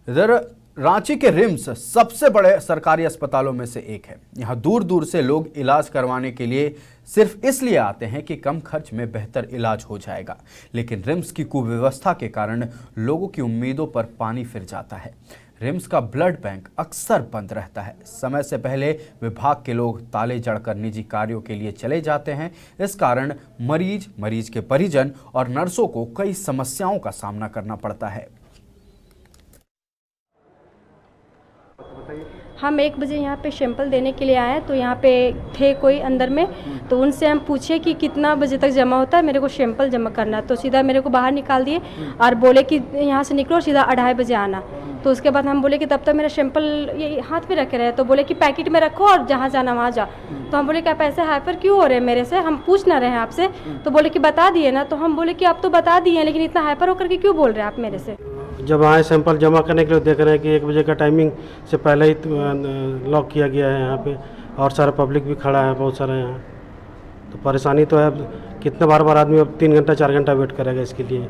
इधर रांची के रिम्स सबसे बड़े सरकारी अस्पतालों में से एक है। यहाँ दूर दूर से लोग इलाज करवाने के लिए सिर्फ इसलिए आते हैं कि कम खर्च में बेहतर इलाज हो जाएगा, लेकिन रिम्स की कुव्यवस्था के कारण लोगों की उम्मीदों पर पानी फिर जाता है। रिम्स का ब्लड बैंक अक्सर बंद रहता है। समय से पहले विभाग के लोग ताले जड़कर निजी कार्यों के लिए चले जाते हैं। इस कारण मरीज के परिजन और नर्सों को कई समस्याओं का सामना करना पड़ता है। हम 1 बजे यहाँ पे सैंपल देने के लिए आए तो यहाँ पे थे कोई अंदर में, तो उनसे हम पूछे कि कितना बजे तक जमा होता है, मेरे को सैंपल जमा करना है। तो सीधा मेरे को बाहर निकाल दिए और बोले कि यहाँ से निकलो और सीधा 2:30 बजे आना। तो उसके बाद हम बोले कि तब तक मेरा सैंपल ये हाथ में रखे रहे, तो बोले कि पैकेट में रखो और जहाँ जाना वहाँ जाओ। तो हम बोले कि आप ऐसे हाइपर क्यों हो रहे हैं मेरे से, हम पूछ ना रहे हैं आपसे। तो बोले कि बता दिए ना। तो हम बोले कि आप तो बता दिए, लेकिन इतना हाइपर होकर के क्यों बोल रहे हैं आप मेरे से। जब आए सैंपल जमा करने के लिए देख रहे हैं कि 1 बजे का टाइमिंग से पहले ही लॉक किया गया है यहाँ पे, और सारा पब्लिक भी खड़ा है बहुत सारा यहाँ। तो परेशानी तो है, कितना बार आदमी अब 3 घंटा 4 घंटा वेट करेगा इसके लिए।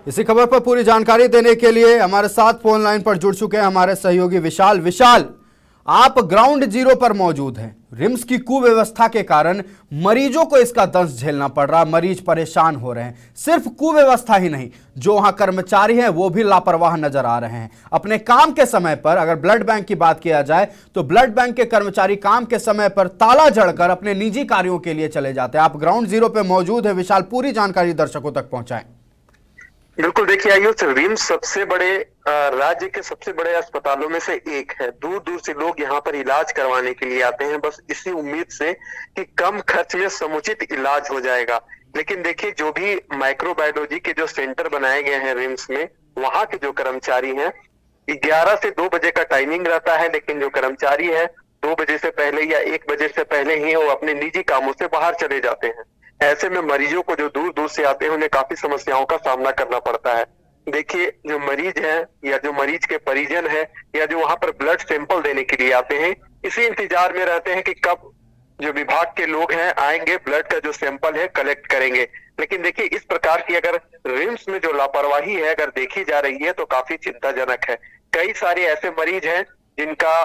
इसी खबर पर पूरी जानकारी देने के लिए हमारे साथ फोन लाइन पर जुड़ चुके हैं हमारे सहयोगी विशाल, आप ग्राउंड जीरो पर मौजूद हैं। रिम्स की कुव्यवस्था के कारण मरीजों को इसका दंश झेलना पड़ रहा, मरीज परेशान हो रहे हैं। सिर्फ कुव्यवस्था ही नहीं, जो वहां कर्मचारी हैं वो भी लापरवाह नजर आ रहे हैं। अपने काम के समय पर अगर ब्लड बैंक की बात किया जाए तो ब्लड बैंक के कर्मचारी काम के समय पर ताला जड़कर अपने निजी कार्यों के लिए चले जाते हैं। आप ग्राउंड जीरो पर मौजूद है विशाल, पूरी जानकारी दर्शकों तक पहुंचाएं। बिल्कुल, देखिए आयुष, रिम्स सबसे बड़े राज्य के सबसे बड़े अस्पतालों में से एक है। दूर दूर से लोग यहाँ पर इलाज करवाने के लिए आते हैं, बस इसी उम्मीद से कि कम खर्च में समुचित इलाज हो जाएगा। लेकिन देखिए, जो भी माइक्रोबायोलॉजी के जो सेंटर बनाए गए हैं रिम्स में, वहां के जो कर्मचारी हैं, 11 से 2 बजे का टाइमिंग रहता है, लेकिन जो कर्मचारी है 2 बजे से पहले या 1 बजे से पहले ही वो अपने निजी कामों से बाहर चले जाते हैं। ऐसे में मरीजों को जो दूर दूर से आते हैं उन्हें काफी समस्याओं का सामना करना पड़ता है। देखिए, जो मरीज है या जो मरीज के परिजन है या जो वहां पर ब्लड सैंपल देने के लिए आते हैं, इसी इंतजार में रहते हैं कि कब जो विभाग के लोग हैं आएंगे, ब्लड का जो सैंपल है कलेक्ट करेंगे। लेकिन देखिए, इस प्रकार की अगर रिम्स में जो लापरवाही है अगर देखी जा रही है तो काफी चिंताजनक है। कई सारे ऐसे मरीज हैं जिनका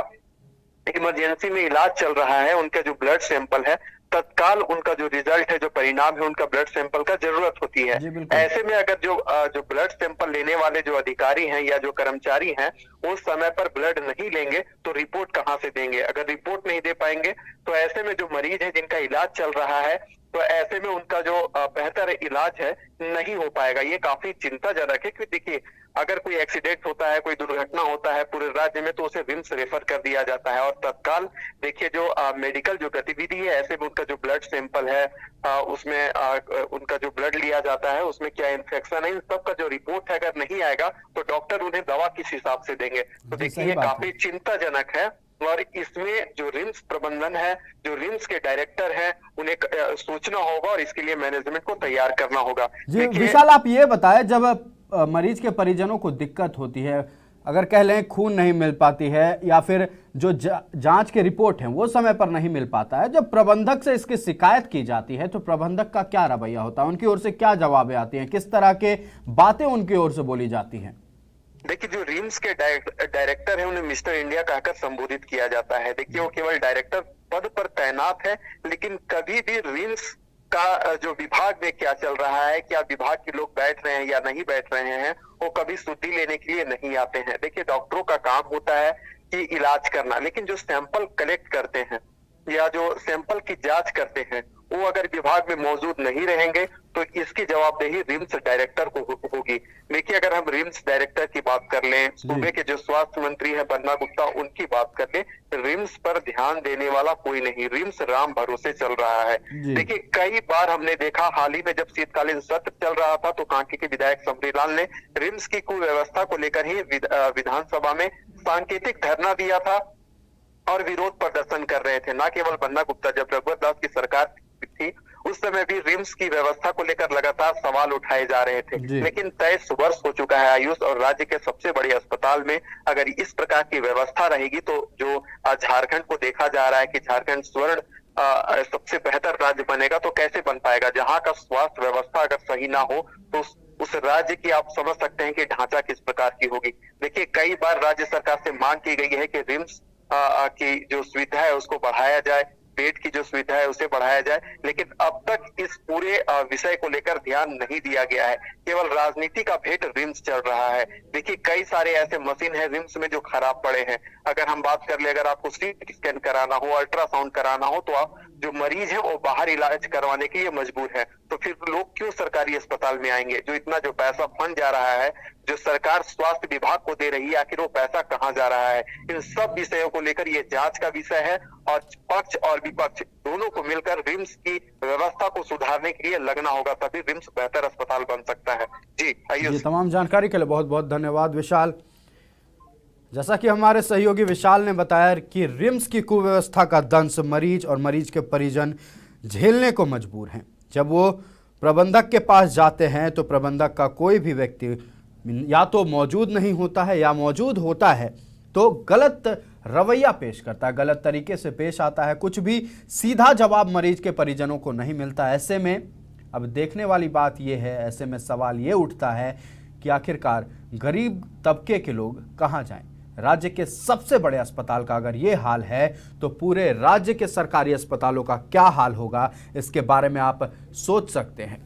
इमरजेंसी में इलाज चल रहा है, उनका जो ब्लड सैंपल है तत्काल उनका जो रिजल्ट है, जो परिणाम है उनका ब्लड सैंपल का जरूरत होती है। ऐसे में अगर जो ब्लड सैंपल लेने वाले जो अधिकारी हैं या जो कर्मचारी हैं उस समय पर ब्लड नहीं लेंगे तो रिपोर्ट कहां से देंगे। अगर रिपोर्ट नहीं दे पाएंगे तो ऐसे में जो मरीज है जिनका इलाज चल रहा है, तो ऐसे में उनका जो बेहतर इलाज है नहीं हो पाएगा। ये काफी चिंताजनक है, क्योंकि देखिए, अगर कोई एक्सीडेंट होता है, कोई दुर्घटना होता है पूरे राज्य में, तो उसे रिम्स रेफर कर दिया जाता है और तत्काल देखिए जो मेडिकल जो गतिविधि है, ऐसे में उनका जो ब्लड सैंपल है उसमें उनका जो ब्लड लिया जाता है उसमें क्या इन्फेक्शन है, इन सब का जो रिपोर्ट है अगर नहीं आएगा तो डॉक्टर उन्हें दवा किस हिसाब से देंगे। तो देखिए, ये काफी चिंताजनक है। और इसमें जो रिम्स प्रबंधन है, जो रिम्स के डायरेक्टर हैं, उन्हें सोचना होगा और इसके लिए मैनेजमेंट को तैयार करना होगा। जी विशाल, आप ये बताएं, जब मरीज के परिजनों को दिक्कत होती है, अगर कह लें खून नहीं मिल पाती है या फिर जो जांच के रिपोर्ट हैं वो समय पर नहीं मिल पाता है, जब प्रबंधक से इसकी शिकायत की जाती है तो प्रबंधक का क्या रवैया होता है, उनकी ओर से क्या जवाबें आती हैं, किस तरह के बातें उनकी ओर से बोली जाती हैं? देखिए, जो रिम्स के डायरेक्टर है उन्हें मिस्टर इंडिया कहकर संबोधित किया जाता है। देखिए, वो केवल डायरेक्टर पद पर तैनात है, लेकिन कभी भी रिम्स का जो विभाग में क्या चल रहा है, क्या विभाग के लोग बैठ रहे हैं या नहीं बैठ रहे हैं, वो कभी सुधि लेने के लिए नहीं आते हैं। देखिए, डॉक्टरों का काम होता है कि इलाज करना, लेकिन जो सैंपल कलेक्ट करते हैं या जो सैंपल की जांच करते हैं वो अगर विभाग में मौजूद नहीं रहेंगे तो इसकी जवाबदेही रिम्स डायरेक्टर को होगी। देखिए, अगर हम रिम्स डायरेक्टर की बात कर लें, सूबे के जो स्वास्थ्य मंत्री है बन्ना गुप्ता, उनकी बात कर लें, रिम्स पर ध्यान देने वाला कोई नहीं। रिम्स राम भरोसे चल रहा है। देखिए, कई बार हमने देखा, हाल ही में जब शीतकालीन सत्र चल रहा था तो कांके के विधायक समरीलाल ने रिम्स की कुव्यवस्था को लेकर ही विधानसभा में सांकेतिक धरना दिया था और विरोध प्रदर्शन कर रहे थे। न केवल बन्ना गुप्ता, जब रघुवर दास की सरकार थी उस समय भी रिम्स की व्यवस्था को लेकर लगातार सवाल उठाए जा रहे थे। लेकिन 23 वर्ष हो चुका है आयुष, और राज्य के सबसे बड़े अस्पताल में अगर इस प्रकार की व्यवस्था रहेगी तो जो झारखंड को देखा जा रहा है कि झारखंड स्वर्ण सबसे बेहतर राज्य बनेगा, तो कैसे बन पाएगा। जहां का स्वास्थ्य व्यवस्था अगर सही ना हो तो उस राज्य की आप समझ सकते हैं कि ढांचा किस प्रकार की होगी। देखिए, कई बार राज्य सरकार से मांग की गई है कि रिम्स की जो सुविधा है उसको बढ़ाया जाए, बेड की जो सुविधा है उसे बढ़ाया जाए, लेकिन अब तक इस पूरे विषय को लेकर ध्यान नहीं दिया गया है। केवल राजनीति का भेंट रिम्स चल रहा है। देखिए, कई सारे ऐसे मशीन है रिम्स में जो खराब पड़े हैं। अगर हम बात कर ले, अगर आपको सीटी स्कैन कराना हो, अल्ट्रासाउंड कराना हो, तो आप जो मरीज है वो बाहर इलाज करवाने के लिए मजबूर है। तो फिर लोग क्यों सरकारी अस्पताल में आएंगे? जो इतना जो पैसा फंड जा रहा है, जो सरकार स्वास्थ्य विभाग को दे रही है, आखिर वो पैसा कहाँ जा रहा है? इन सब विषयों को लेकर ये जांच का विषय है और पक्ष और विपक्ष दोनों को मिलकर रिम्स की व्यवस्था को सुधारने के लिए लगना होगा, तभी रिम्स बेहतर अस्पताल बन सकता है। जी आइए। ये तमाम जानकारी के लिए बहुत बहुत धन्यवाद विशाल। जैसा कि हमारे सहयोगी विशाल ने बताया कि रिम्स की कुव्यवस्था का दंश मरीज और मरीज के परिजन झेलने को मजबूर हैं। जब वो प्रबंधक के पास जाते हैं तो प्रबंधक का कोई भी व्यक्ति या तो मौजूद नहीं होता है या मौजूद होता है तो गलत रवैया पेश करता है, गलत तरीके से पेश आता है, कुछ भी सीधा जवाब मरीज के परिजनों को नहीं मिलता। ऐसे में अब देखने वाली बात यह है, ऐसे में सवाल ये उठता है कि आखिरकार गरीब तबके के लोग कहाँ जाएं? राज्य के सबसे बड़े अस्पताल का अगर ये हाल है तो पूरे राज्य के सरकारी अस्पतालों का क्या हाल होगा, इसके बारे में आप सोच सकते हैं।